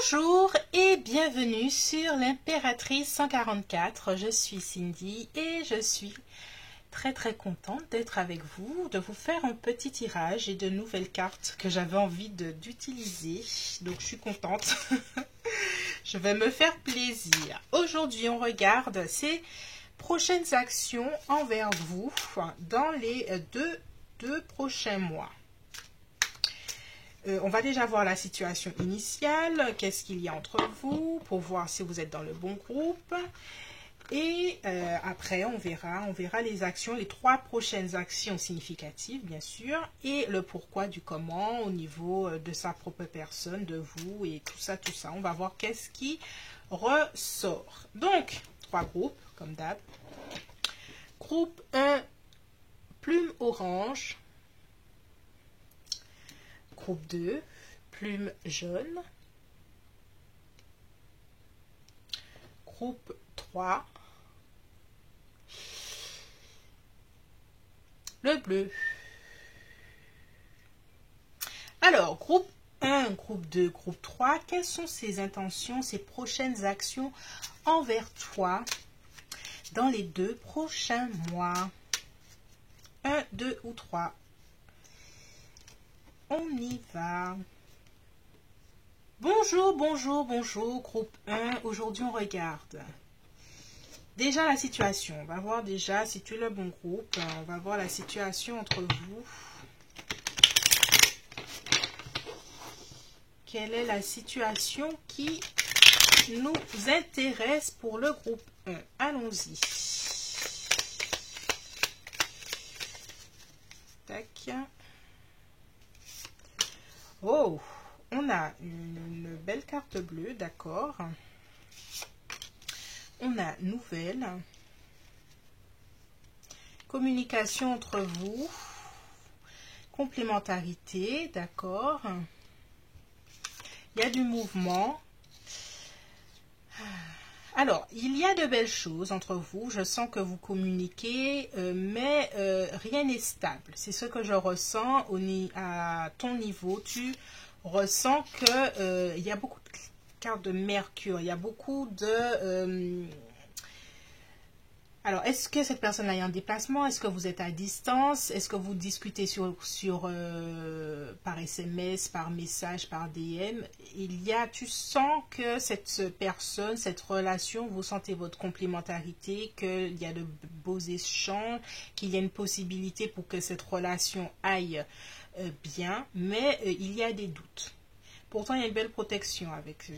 Bonjour et bienvenue sur l'Impératrice 144. Je suis Cindy et je suis très contente d'être avec vous, de vous faire un petit tirage et de nouvelles cartes que j'avais envie d'utiliser. Donc je suis contente. Je vais me faire plaisir. Aujourd'hui, on regarde ces prochaines actions envers vous dans les deux prochains mois. On va déjà voir la situation initiale, qu'est-ce qu'il y a entre vous, pour voir si vous êtes dans le bon groupe. Et après, on verra les actions, les 3 prochaines actions significatives, bien sûr, et le pourquoi du comment au niveau de sa propre personne, de vous, et tout ça. On va voir qu'est-ce qui ressort. Donc, 3 groupes, comme d'hab. Groupe 1, plume orange. Groupe 2, plume jaune. Groupe 3, le bleu. Alors, groupe 1, groupe 2, groupe 3, quelles sont ces intentions, ces prochaines actions envers toi dans les 2 prochains mois? 1, 2 ou 3. On y va. Bonjour, groupe 1. Aujourd'hui, on regarde déjà la situation. On va voir déjà si tu es le bon groupe. On va voir la situation entre vous. Quelle est la situation qui nous intéresse pour le groupe 1? Allons-y. Tac. Oh, on a une belle carte bleue, d'accord. On a nouvelle. Communication entre vous. Complémentarité, d'accord. Il y a du mouvement. Alors, il y a de belles choses entre vous. Je sens que vous communiquez, mais rien n'est stable. C'est ce que je ressens à ton niveau. Tu ressens que il y a beaucoup de cartes de Mercure. Il y a beaucoup de... Alors, est-ce que cette personne-là est en déplacement? Est-ce que vous êtes à distance? Est-ce que vous discutez par SMS, par message, par DM? Tu sens que cette personne, cette relation, vous sentez votre complémentarité, qu'il y a de beaux échanges, qu'il y a une possibilité pour que cette relation aille bien, mais il y a des doutes. Pourtant, il y a une belle protection avec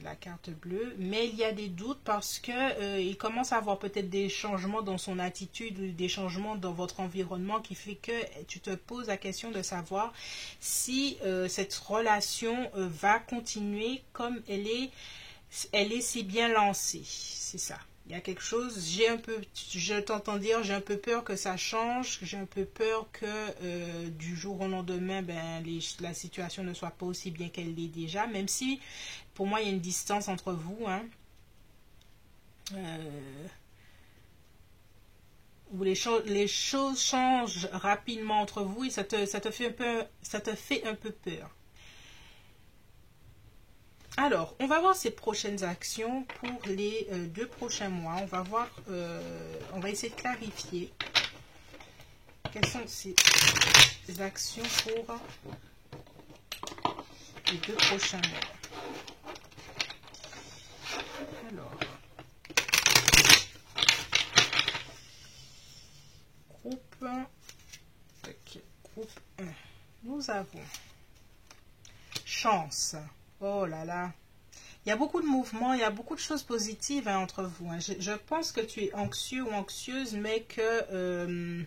la carte bleue, mais il y a des doutes parce que il commence à avoir peut-être des changements dans son attitude ou des changements dans votre environnement qui fait que tu te poses la question de savoir si cette relation va continuer comme elle est si bien lancée. C'est ça. Il y a quelque chose, je t'entends dire, j'ai un peu peur que ça change, j'ai un peu peur que du jour au lendemain, la situation ne soit pas aussi bien qu'elle l'est déjà, même si pour moi il y a une distance entre vous, hein, où les choses changent rapidement entre vous et ça te fait un peu peur. Alors, on va voir ces prochaines actions pour les 2 prochains mois. On va voir, on va essayer de clarifier quelles sont ces actions pour les 2 prochains mois. Alors, groupe 1, nous avons chance. Oh là là, il y a beaucoup de mouvements, il y a beaucoup de choses positives entre vous. Hein. Je pense que tu es anxieux ou anxieuse, mais que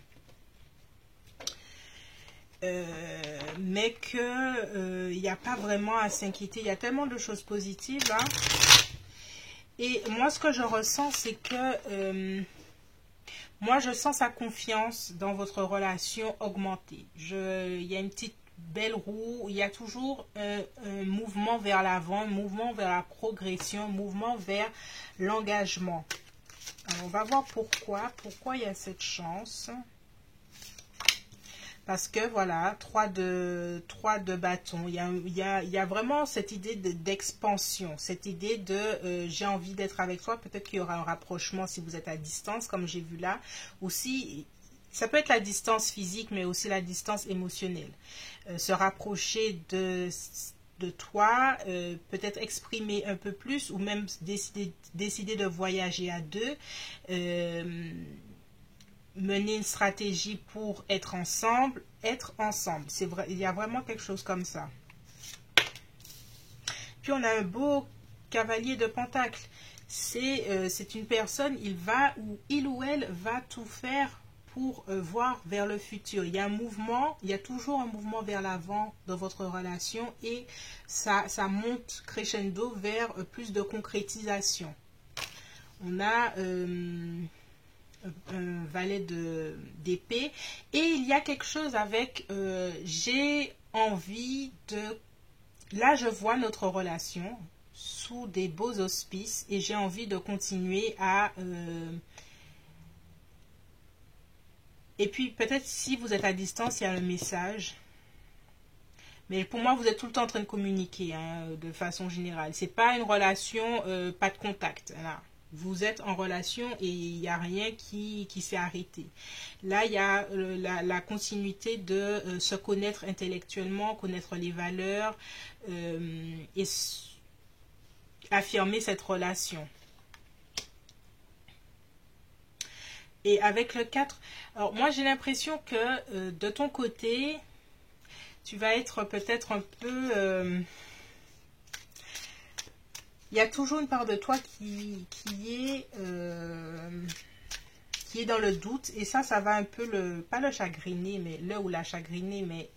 il n'y a pas vraiment à s'inquiéter. Il y a tellement de choses positives là. Et moi, ce que je ressens, c'est que moi, je sens sa confiance dans votre relation augmenter. Il y a une petite belle roue, il y a toujours un mouvement vers l'avant, un mouvement vers la progression, un mouvement vers l'engagement. Alors, on va voir pourquoi il y a cette chance. Parce que voilà, trois de bâton. Il y a vraiment cette idée d'expansion, cette idée de j'ai envie d'être avec toi. Peut-être qu'il y aura un rapprochement si vous êtes à distance, comme j'ai vu là. Aussi, ça peut être la distance physique, mais aussi la distance émotionnelle. Se rapprocher de toi, peut-être exprimer un peu plus, ou même décider de voyager à deux. Mener une stratégie pour être ensemble. C'est vrai, il y a vraiment quelque chose comme ça. Puis on a un beau cavalier de Pentacle. C'est une personne, il ou elle va tout faire pour voir vers le futur. Il y a un mouvement, il y a toujours un mouvement vers l'avant dans votre relation et ça monte crescendo vers plus de concrétisation. On a un valet d'épée et il y a quelque chose avec j'ai envie de, là je vois notre relation sous des beaux auspices et j'ai envie de continuer à et puis peut-être si vous êtes à distance il y a un message, mais pour moi vous êtes tout le temps en train de communiquer, hein, de façon générale. C'est pas une relation pas de contact là. Vous êtes en relation et il n'y a rien qui s'est arrêté. Là, il y a la continuité de se connaître intellectuellement, connaître les valeurs et affirmer cette relation. Et avec le 4, alors moi j'ai l'impression que de ton côté, tu vas être peut-être un peu... il y a toujours une part de toi qui est dans le doute. Et ça va un peu pas le chagriner, mais le ou la chagriner, mais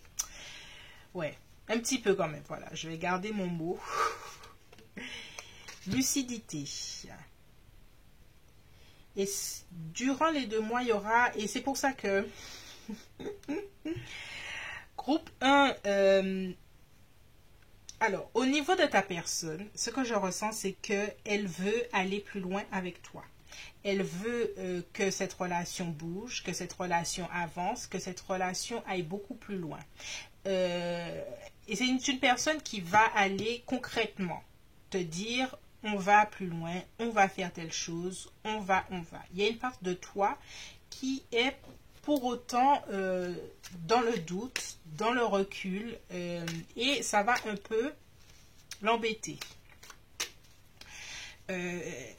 ouais, un petit peu quand même. Voilà, je vais garder mon mot. Lucidité. Et durant les 2 mois, il y aura, et c'est pour ça que groupe 1, alors, au niveau de ta personne, ce que je ressens, c'est qu'elle veut aller plus loin avec toi. Elle veut que cette relation bouge, que cette relation avance, que cette relation aille beaucoup plus loin. Et c'est une personne qui va aller concrètement te dire, on va plus loin, on va faire telle chose, on va. Il y a une part de toi qui est pour autant dans le doute, dans le recul, et ça va un peu l'embêter. Elle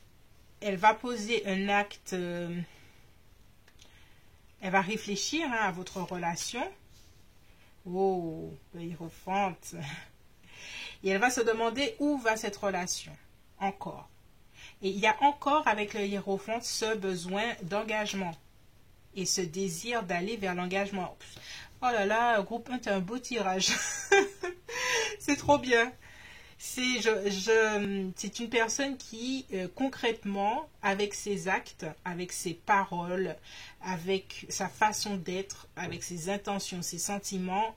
va poser un acte, elle va réfléchir hein, à votre relation. Oh, le hiérophante. Et elle va se demander où va cette relation, encore. Et il y a encore avec le hiérophante ce besoin d'engagement. Et ce désir d'aller vers l'engagement. Oh là là, groupe 1, t'as un beau tirage. C'est trop bien. C'est une personne qui, concrètement, avec ses actes, avec ses paroles, avec sa façon d'être, avec ses intentions, ses sentiments,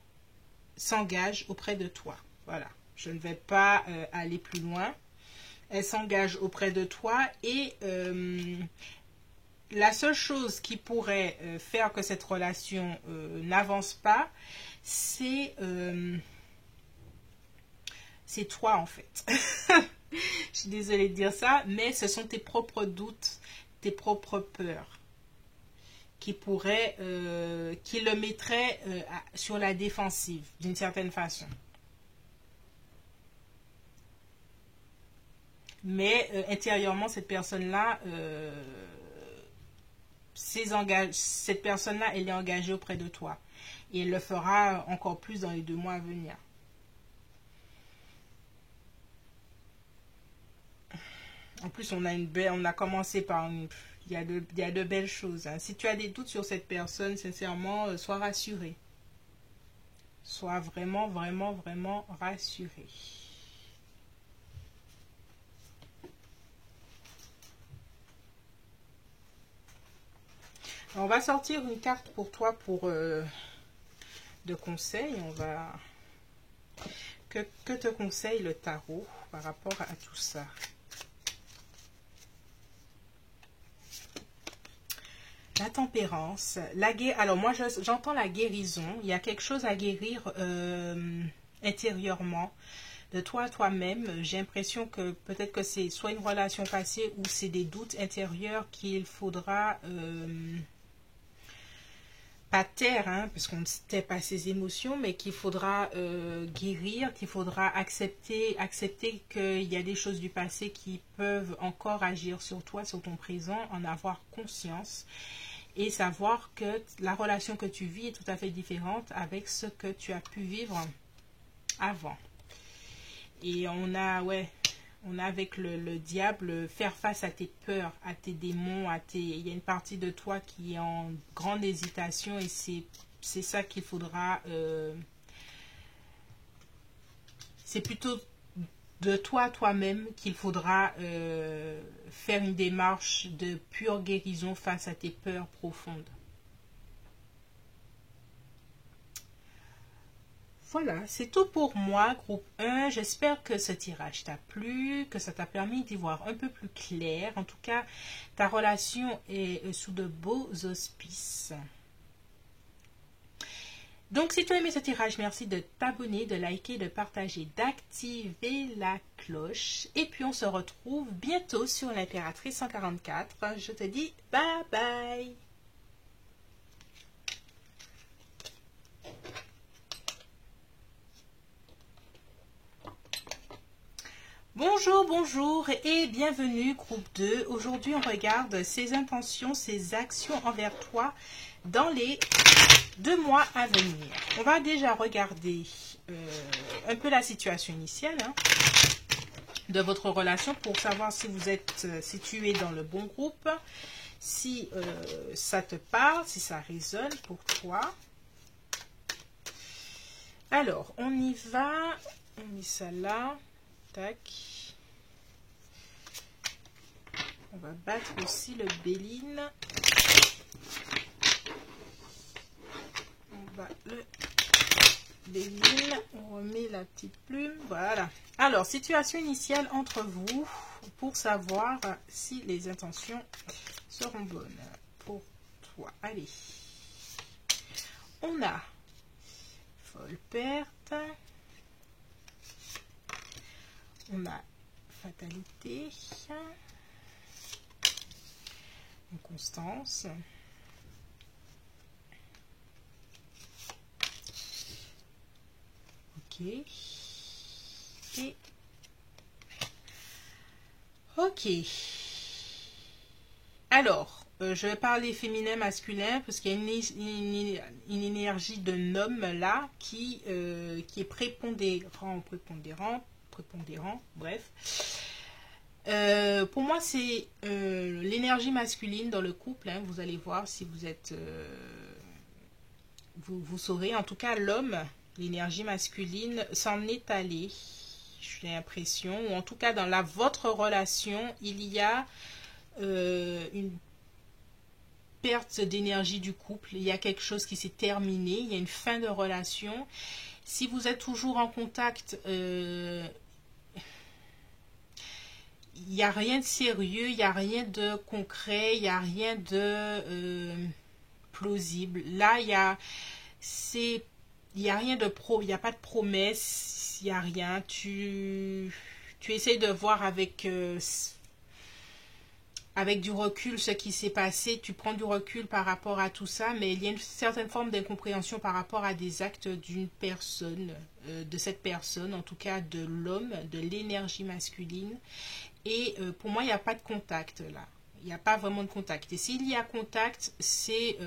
s'engage auprès de toi. Voilà. Je ne vais pas aller plus loin. Elle s'engage auprès de toi et... la seule chose qui pourrait faire que cette relation n'avance pas, c'est toi en fait. Je suis désolée de dire ça, mais ce sont tes propres doutes, tes propres peurs qui le mettraient sur la défensive d'une certaine façon. Mais intérieurement, cette personne-là... cette personne-là, elle est engagée auprès de toi. Et elle le fera encore plus dans les 2 mois à venir. En plus, on a commencé par il y a de belles choses. Hein. Si tu as des doutes sur cette personne, sincèrement, sois rassuré. Sois vraiment, vraiment, vraiment rassuré. On va sortir une carte pour toi de conseil. Que te conseille le tarot par rapport à tout ça? la tempérance. Alors moi, j'entends la guérison. Il y a quelque chose à guérir intérieurement de toi à toi-même. J'ai l'impression que peut-être que c'est soit une relation passée ou c'est des doutes intérieurs qu'il faudra pas taire, hein, parce qu'on ne tait pas ses émotions, mais qu'il faudra guérir, qu'il faudra accepter qu'il y a des choses du passé qui peuvent encore agir sur toi, sur ton présent, en avoir conscience et savoir que la relation que tu vis est tout à fait différente avec ce que tu as pu vivre avant. Et on a avec le diable, faire face à tes peurs, à tes démons, il y a une partie de toi qui est en grande hésitation et c'est ça qu'il faudra, c'est plutôt de toi-même qu'il faudra faire une démarche de pure guérison face à tes peurs profondes. Voilà, c'est tout pour moi, groupe 1. J'espère que ce tirage t'a plu, que ça t'a permis d'y voir un peu plus clair. En tout cas, ta relation est sous de beaux auspices. Donc, si tu as aimé ce tirage, merci de t'abonner, de liker, de partager, d'activer la cloche. Et puis, on se retrouve bientôt sur l'Impératrice 144. Je te dis bye bye. Bonjour, bonjour et bienvenue groupe 2. Aujourd'hui, on regarde ses intentions, ses actions envers toi dans les 2 mois à venir. On va déjà regarder un peu la situation initiale de votre relation pour savoir si vous êtes situé dans le bon groupe, si ça te parle, si ça résonne pour toi. Alors, on y va. On met ça là. Tac. On va battre aussi le Béline. On bat le Béline. On remet la petite plume. Voilà. Alors, situation initiale entre vous pour savoir si les intentions seront bonnes pour toi. Allez. On a folle perte. On a fatalité, inconstance, ok, et ok. Alors, je vais parler féminin, masculin, parce qu'il y a une énergie d'un homme là qui est prépondérant, bref. Pour moi, c'est l'énergie masculine dans le couple. Hein, vous allez voir si vous êtes... vous saurez. En tout cas, l'homme, l'énergie masculine, s'en est allé. J'ai l'impression. Ou en tout cas, dans votre relation, il y a une perte d'énergie du couple. Il y a quelque chose qui s'est terminé. Il y a une fin de relation. Si vous êtes toujours en contact... il n'y a rien de sérieux, il n'y a rien de concret, il n'y a rien de plausible. Là, il n'y a rien de il n'y a pas de promesse, il n'y a rien. Tu essayes de voir avec du recul ce qui s'est passé, tu prends du recul par rapport à tout ça, mais il y a une certaine forme d'incompréhension par rapport à des actes d'une personne, de cette personne, en tout cas de l'homme, de l'énergie masculine. Et pour moi, il n'y a pas de contact là. Il n'y a pas vraiment de contact. Et s'il y a contact, c'est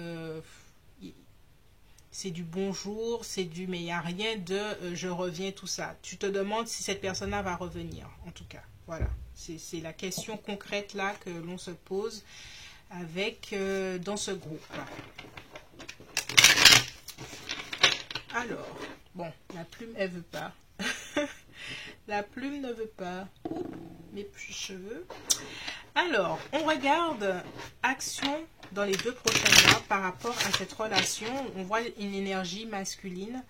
du bonjour, c'est du mais il n'y a rien de je reviens, tout ça. Tu te demandes si cette personne-là va revenir, en tout cas. Voilà. C'est la question concrète là que l'on se pose avec dans ce groupe. Alors, bon, la plume, elle veut pas. La plume ne veut pas. Mes cheveux. Alors, on regarde action dans les 2 prochains mois par rapport à cette relation. On voit une énergie masculine,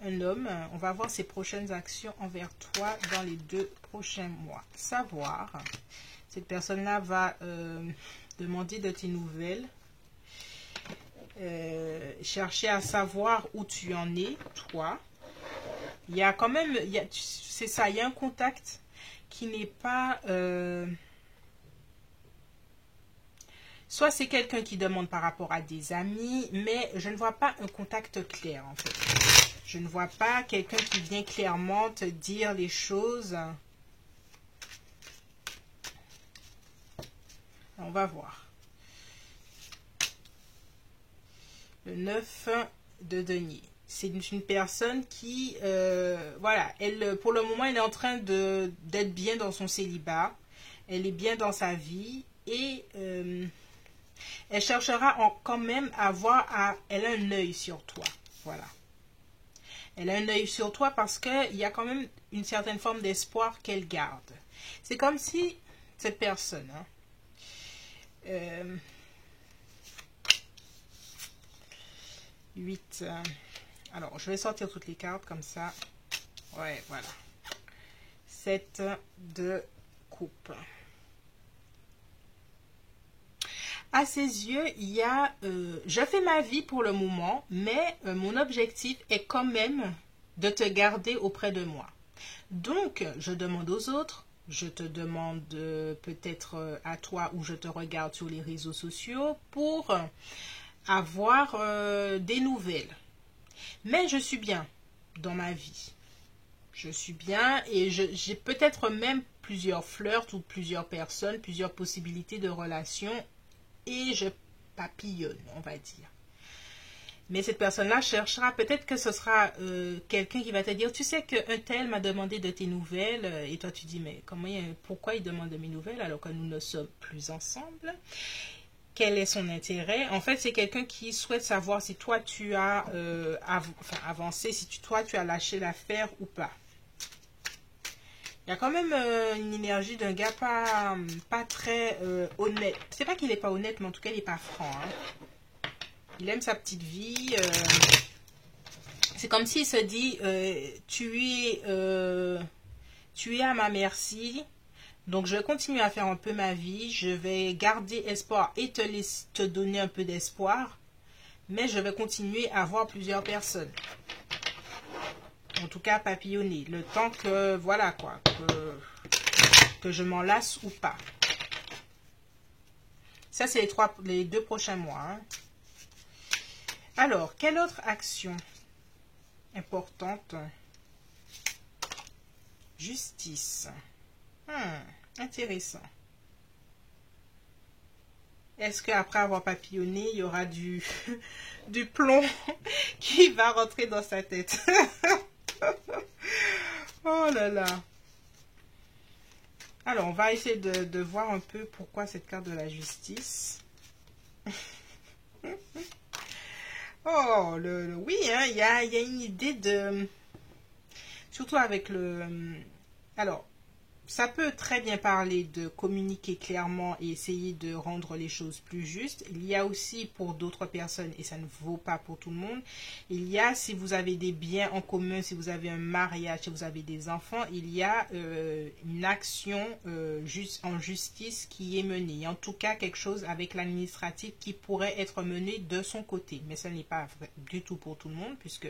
un homme. On va voir ses prochaines actions envers toi dans les 2 prochains mois. Savoir, cette personne-là va demander de tes nouvelles. chercher à savoir où tu en es, toi. Il y a quand même, c'est ça, il y a un contact qui n'est pas... soit c'est quelqu'un qui demande par rapport à des amis, mais je ne vois pas un contact clair en fait. Je ne vois pas quelqu'un qui vient clairement te dire les choses. On va voir. Le 9 de denier. C'est une personne qui, voilà, elle, pour le moment, elle est en train d'être bien dans son célibat. Elle est bien dans sa vie et elle cherchera quand même à voir, elle a un œil sur toi. Voilà. Elle a un œil sur toi parce qu'il y a quand même une certaine forme d'espoir qu'elle garde. C'est comme si cette personne, hein, 8. Alors, je vais sortir toutes les cartes comme ça. Ouais, voilà. 7 de coupe. À ses yeux, il y a... je fais ma vie pour le moment, mais mon objectif est quand même de te garder auprès de moi. Donc, je demande aux autres, je te demande peut-être à toi ou je te regarde sur les réseaux sociaux pour avoir des nouvelles. Mais je suis bien dans ma vie. Je suis bien et j'ai peut-être même plusieurs flirts ou plusieurs personnes, plusieurs possibilités de relations et je papillonne, on va dire. Mais cette personne-là cherchera, peut-être que ce sera quelqu'un qui va te dire, tu sais qu'un tel m'a demandé de tes nouvelles et toi tu dis, mais pourquoi il demande de mes nouvelles alors que nous ne sommes plus ensemble? Quel est son intérêt? En fait, c'est quelqu'un qui souhaite savoir si toi tu as avancé, si toi tu as lâché l'affaire ou pas. Il y a quand même une énergie d'un gars pas très honnête. C'est pas qu'il n'est pas honnête, mais en tout cas, il n'est pas franc. Hein. Il aime sa petite vie. C'est comme s'il se dit, tu es à ma merci. Donc, je vais continuer à faire un peu ma vie. Je vais garder espoir et te donner un peu d'espoir. Mais je vais continuer à voir plusieurs personnes. En tout cas, papillonner. Le temps que, voilà quoi, que je m'en lasse ou pas. Ça, c'est les 2 prochains mois. Hein. Alors, quelle autre action importante? Justice. Intéressant. Est-ce qu'après avoir papillonné, il y aura du plomb qui va rentrer dans sa tête? Oh là là. Alors, on va essayer de voir un peu pourquoi cette carte de la justice. Oh, oui, hein, il y a une idée de... Surtout avec le... Alors, ça peut très bien parler de communiquer clairement et essayer de rendre les choses plus justes. Il y a aussi pour d'autres personnes, et ça ne vaut pas pour tout le monde, il y a si vous avez des biens en commun, si vous avez un mariage, si vous avez des enfants, il y a une action en justice qui est menée. En tout cas, quelque chose avec l'administratif qui pourrait être mené de son côté. Mais ça n'est pas du tout pour tout le monde, puisque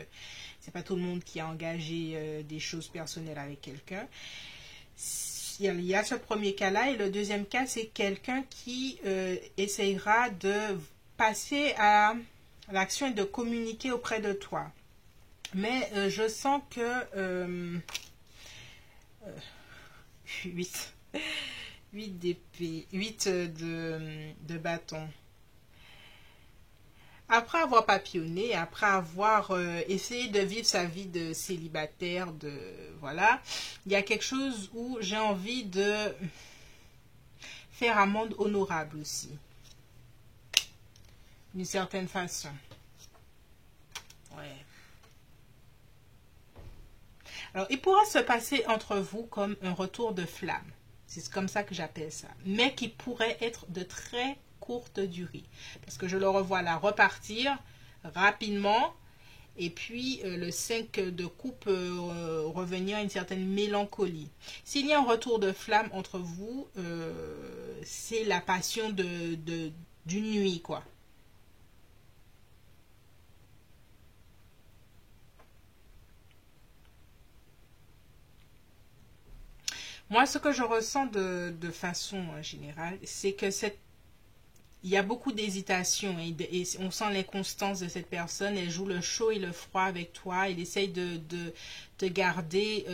c'est pas tout le monde qui a engagé des choses personnelles avec quelqu'un. Il y a ce premier cas-là et le deuxième cas, c'est quelqu'un qui essayera de passer à l'action et de communiquer auprès de toi. Mais je sens que 8 d'épée, 8 de bâton. Après avoir papillonné, après avoir essayé de vivre sa vie de célibataire, voilà, il y a quelque chose où j'ai envie de faire un monde honorable aussi. D'une certaine façon. Ouais. Alors, il pourra se passer entre vous comme un retour de flamme. C'est comme ça que j'appelle ça. Mais qui pourrait être de très courte durée. Parce que je le revois là repartir rapidement. Et puis le 5 de coupe revenir à une certaine mélancolie. S'il y a un retour de flamme entre vous, c'est la passion d'une nuit, quoi. Moi, ce que je ressens de façon générale, c'est que il y a beaucoup d'hésitation et on sent l'inconstance de cette personne. Elle joue le chaud et le froid avec toi. Elle essaye de te garder,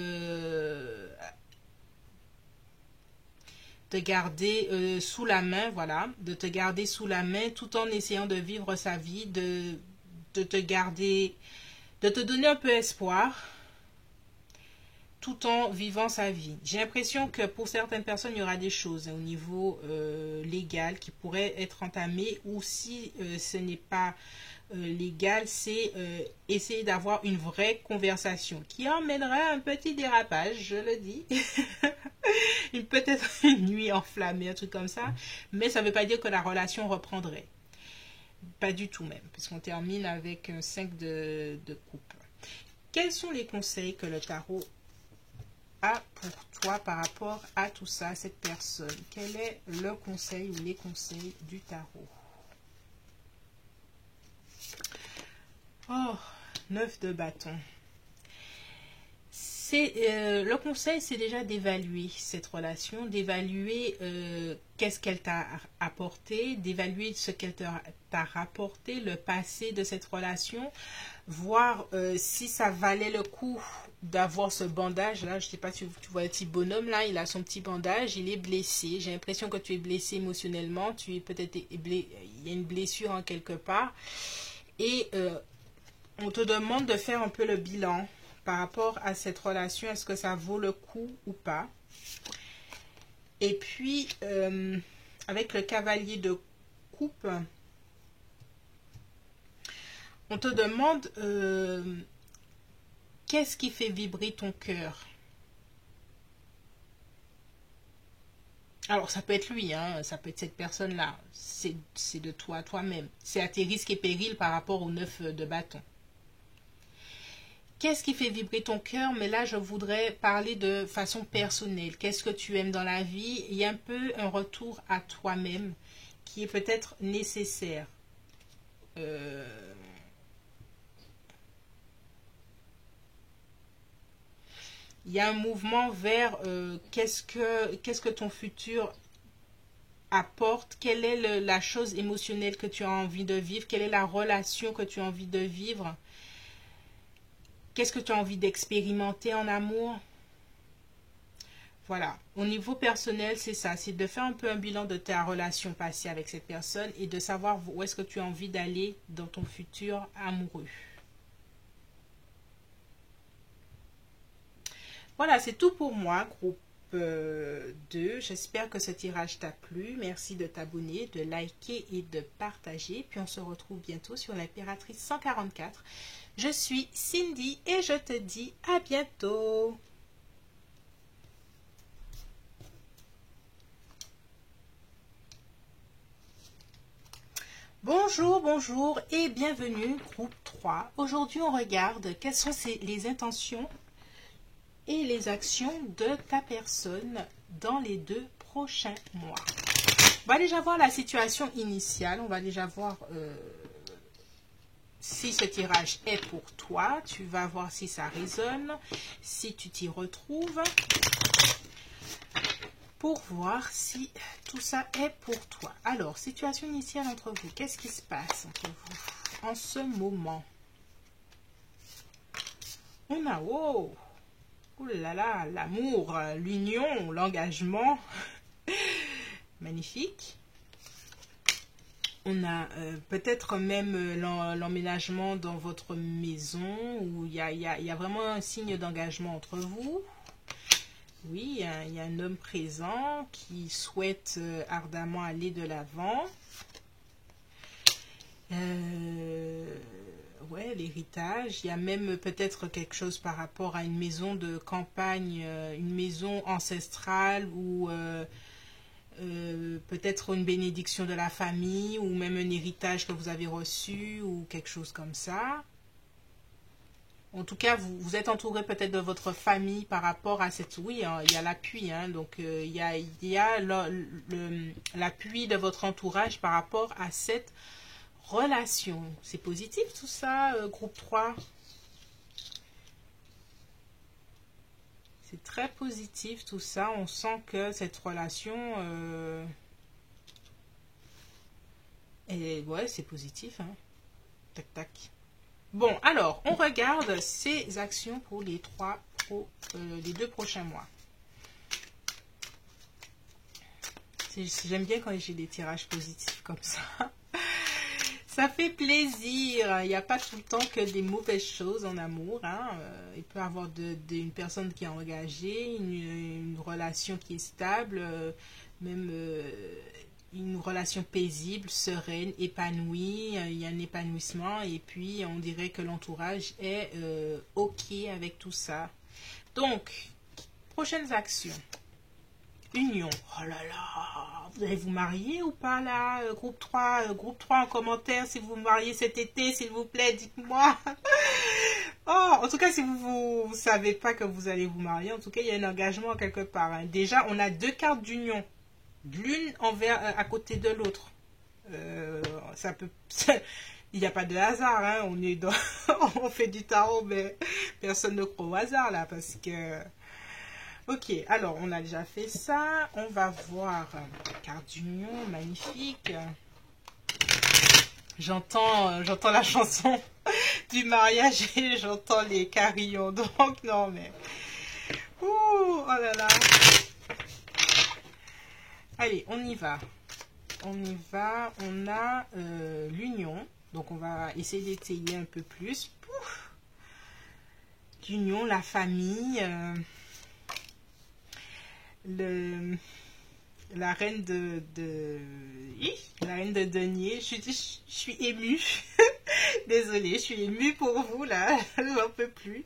sous la main, voilà, de te garder sous la main tout en essayant de vivre sa vie, de te garder, de te donner un peu espoir tout en vivant sa vie. J'ai l'impression que pour certaines personnes, il y aura des choses au niveau légal qui pourraient être entamées, ou si ce n'est pas légal, c'est essayer d'avoir une vraie conversation qui emmènera un petit dérapage, je le dis. Peut-être une nuit enflammée, un truc comme ça, mais ça ne veut pas dire que la relation reprendrait. Pas du tout même, puisqu'on termine avec un 5 de coupe. Quels sont les conseils que le tarot a pour toi par rapport à tout ça, cette personne? Quel est le conseil ou les conseils du tarot? Oh, 9 de bâton. Le conseil, c'est déjà d'évaluer cette relation, d'évaluer qu'est-ce qu'elle t'a apporté, d'évaluer ce qu'elle t'a rapporté, le passé de cette relation, voir si ça valait le coup d'avoir ce bandage là. Je sais pas si tu vois le petit bonhomme là, il a son petit bandage, il est blessé. J'ai l'impression que tu es blessé émotionnellement, tu es peut-être il y a une blessure en quelque part, et on te demande de faire un peu le bilan par rapport à cette relation. Est-ce que ça vaut le coup ou pas? Et puis avec le cavalier de coupe, on te demande qu'est-ce qui fait vibrer ton cœur? Alors, ça peut être lui, hein, ça peut être cette personne-là. C'est de toi, toi-même. C'est à tes risques et périls par rapport au 9 de bâton. Qu'est-ce qui fait vibrer ton cœur? Mais là, je voudrais parler de façon personnelle. Qu'est-ce que tu aimes dans la vie? Il y a un peu un retour à toi-même qui est peut-être nécessaire. Il y a un mouvement vers qu'est-ce que ton futur apporte, quelle est la chose émotionnelle que tu as envie de vivre, quelle est la relation que tu as envie de vivre, qu'est-ce que tu as envie d'expérimenter en amour. Voilà, au niveau personnel, c'est ça, c'est de faire un peu un bilan de ta relation passée avec cette personne et de savoir où est-ce que tu as envie d'aller dans ton futur amoureux. Voilà, c'est tout pour moi, groupe 2. J'espère que ce tirage t'a plu. Merci de t'abonner, de liker et de partager. Puis on se retrouve bientôt sur l'Impératrice 144. Je suis Cindy et je te dis à bientôt. Bonjour, bonjour et bienvenue, groupe 3. Aujourd'hui, on regarde quelles sont les intentions et les actions de ta personne dans les 2 prochains mois. On va déjà voir la situation initiale. On va déjà voir si ce tirage est pour toi. Tu vas voir si ça résonne, si tu t'y retrouves, pour voir si tout ça est pour toi. Alors, situation initiale entre vous. Qu'est-ce qui se passe entre vous en ce moment? On a, wow! Ouh là là, l'amour, l'union, l'engagement. Magnifique. On a peut-être même l'emménagement dans votre maison, où il y a vraiment un signe d'engagement entre vous. Oui, il y a un homme présent qui souhaite ardemment aller de l'avant. Ouais, l'héritage. Il y a même peut-être quelque chose par rapport à une maison de campagne, une maison ancestrale, ou peut-être une bénédiction de la famille, ou même un héritage que vous avez reçu, ou quelque chose comme ça. En tout cas, vous êtes entouré peut-être de votre famille par rapport à cette... Oui, hein, il y a l'appui, hein, donc il y a l'appui de votre entourage par rapport à cette relation. C'est positif tout ça, groupe 3. C'est très positif tout ça. On sent que cette relation... ouais, c'est positif. Hein. Tac, tac. Bon, alors, on regarde ces actions pour les les 2 prochains mois. J'aime bien quand j'ai des tirages positifs comme ça. Ça fait plaisir. Il n'y a pas tout le temps que des mauvaises choses en amour. Hein. Il peut y avoir une personne qui est engagée, une relation qui est stable, même une relation paisible, sereine, épanouie. Il y a un épanouissement et puis on dirait que l'entourage est OK avec tout ça. Donc, prochaines actions. Union. Oh là là, vous allez vous marier ou pas là? Groupe 3 en commentaire si vous vous mariez cet été, s'il vous plaît, dites-moi. Oh, en tout cas, si vous ne savez pas que vous allez vous marier, en tout cas, il y a un engagement quelque part. Hein. Déjà, on a 2 cartes d'union, l'une à côté de l'autre. Ça peut... Il n'y a pas de hasard, hein. On est dans... on fait du tarot, mais personne ne croit au hasard là, parce que... Ok, alors on a déjà fait ça. On va voir carte d'union, magnifique. J'entends la chanson du mariage et j'entends les carillons. Donc non mais... Ouh, oh là là. Allez, on y va. On y va. On a l'union. Donc on va essayer d'étayer un peu plus. L'union, la famille... la reine la reine de denier. Je suis émue. Désolée, je suis émue pour vous là. J'en peux plus.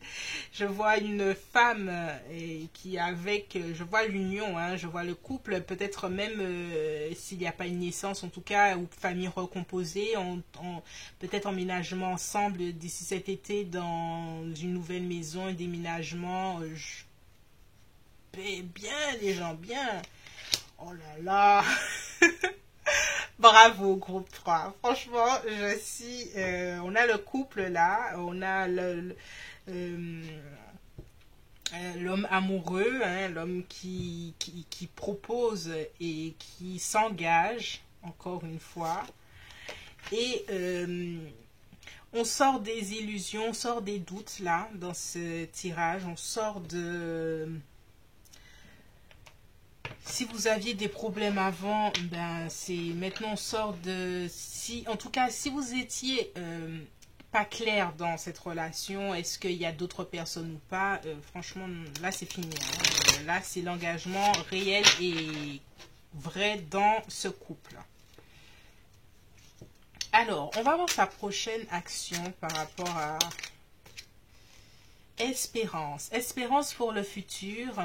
Je vois une femme qui avec, je vois l'union, hein, je vois le couple, peut-être même s'il n'y a pas une naissance, en tout cas, ou famille recomposée, peut-être emménagement ensemble d'ici cet été dans une nouvelle maison, un déménagement. Bien les gens, bien. Oh là là. Bravo groupe 3. Franchement, on a le couple là, on a l'homme amoureux, hein, l'homme qui propose et qui s'engage, encore une fois. Et on sort des illusions, on sort des doutes là, dans ce tirage, on sort de... Si vous aviez des problèmes avant, ben maintenant on sort de... En tout cas, si vous étiez pas clair dans cette relation, est-ce qu'il y a d'autres personnes ou pas, franchement, là c'est fini. Hein. Là, c'est l'engagement réel et vrai dans ce couple. Alors, on va voir sa prochaine action par rapport à... Espérance. Espérance pour le futur,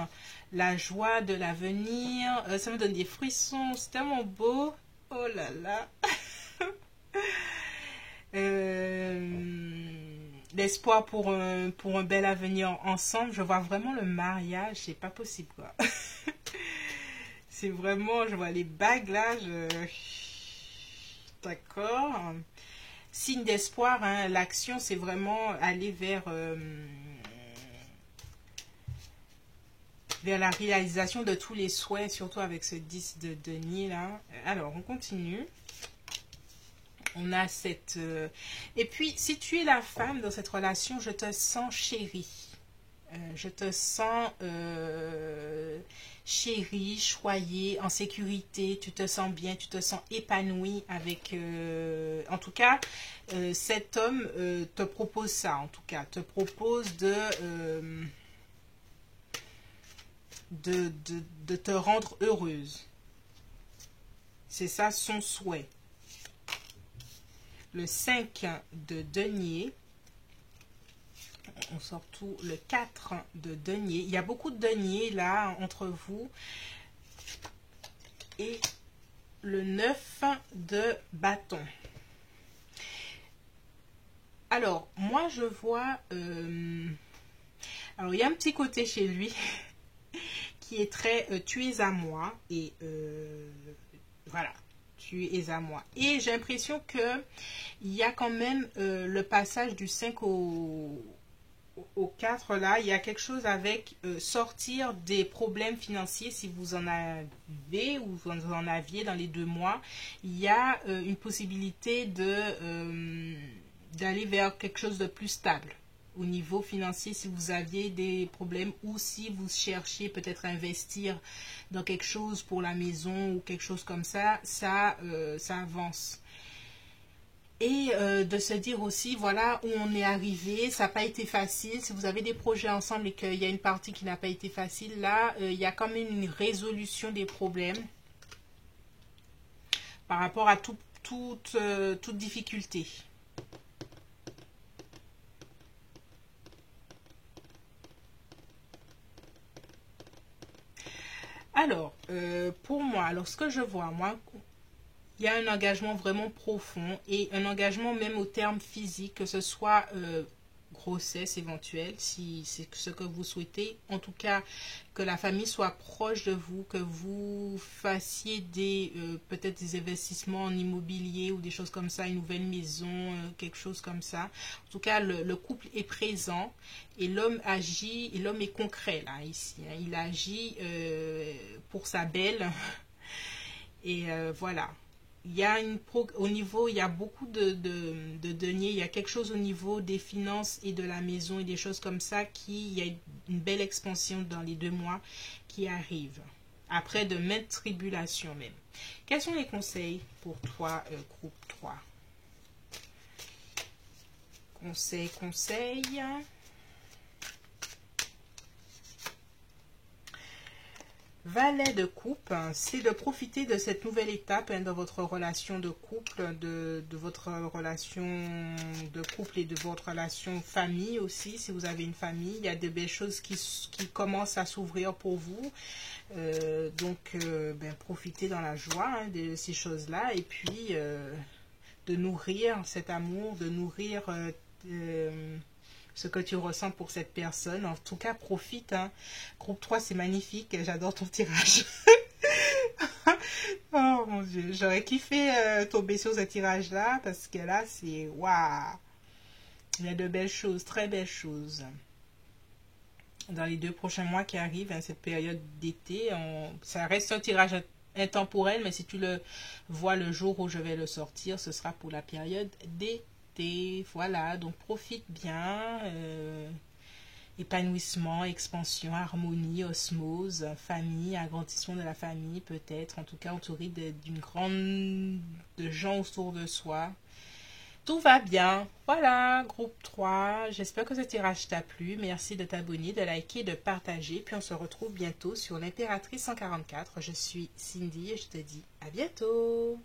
la joie de l'avenir. Ça me donne des frissons, c'est tellement beau. Oh là là. L'espoir pour un bel avenir ensemble. Je vois vraiment le mariage, c'est pas possible quoi. C'est vraiment, je vois les bagues là. D'accord. Signe d'espoir, hein, l'action c'est vraiment aller vers la réalisation de tous les souhaits, surtout avec ce 10 de denier là. Alors, on continue. On a cette... Et puis, si tu es la femme dans cette relation, je te sens chérie. Je te sens chérie, choyée, en sécurité. Tu te sens bien, tu te sens épanouie avec... en tout cas, cet homme te propose ça, en tout cas. Te propose de te rendre heureuse. C'est ça son souhait. Le 5 de denier. On sort tout. Le 4 de denier. Il y a beaucoup de deniers là entre vous. Et le 9 de bâton. Alors, moi je vois... alors, il y a un petit côté chez lui... qui est très tu es à moi et voilà, tu es à moi. Et j'ai l'impression que il y a quand même le passage du 5 au au 4 là, il y a quelque chose avec sortir des problèmes financiers si vous en avez ou vous en aviez dans les 2 mois. Il y a une possibilité d'aller vers quelque chose de plus stable au niveau financier si vous aviez des problèmes ou si vous cherchiez peut-être à investir dans quelque chose pour la maison ou quelque chose comme ça, ça avance. Et de se dire aussi, voilà où on est arrivé, ça n'a pas été facile. Si vous avez des projets ensemble et qu'il y a une partie qui n'a pas été facile, là, il y a quand même une résolution des problèmes par rapport à toute difficulté. Alors, pour moi, alors ce que je vois, moi, il y a un engagement vraiment profond et un engagement même au terme physique, que ce soit grossesse éventuelle, si c'est ce que vous souhaitez. En tout cas, que la famille soit proche de vous, que vous fassiez peut-être des investissements en immobilier ou des choses comme ça, une nouvelle maison, quelque chose comme ça. En tout cas, le couple est présent et l'homme agit, et l'homme est concret là, ici. Hein. Il agit pour sa belle et voilà. Il y a au niveau, il y a beaucoup de deniers, il y a quelque chose au niveau des finances et de la maison et des choses comme ça il y a une belle expansion dans les 2 mois qui arrivent. Après de maintes tribulations même. Quels sont les conseils pour toi, groupe 3? Conseil. Valet de coupe, c'est de profiter de cette nouvelle étape dans votre relation de couple, de votre relation de couple et de votre relation famille aussi. Si vous avez une famille, il y a de belles choses qui commencent à s'ouvrir pour vous. Donc, profitez dans la joie de ces choses-là et puis de nourrir cet amour, de nourrir ce que tu ressens pour cette personne. En tout cas, profite. Hein. Groupe 3, c'est magnifique. J'adore ton tirage. Oh mon Dieu. J'aurais kiffé tomber sur ce tirage-là parce que là, c'est waouh. Il y a de belles choses, très belles choses. Dans les 2 prochains mois qui arrivent, hein, cette période d'été, ça reste un tirage intemporel, mais si tu le vois le jour où je vais le sortir, ce sera pour la période d'été. Voilà, donc profite bien. Épanouissement, expansion, harmonie, osmose, famille, agrandissement de la famille peut-être, en tout cas entouré d'une grande de gens autour de soi. Tout va bien. Voilà, groupe 3. J'espère que ce tirage t'a plu. Merci de t'abonner, de liker, de partager. Puis on se retrouve bientôt sur l'Impératrice 144. Je suis Cindy et je te dis à bientôt.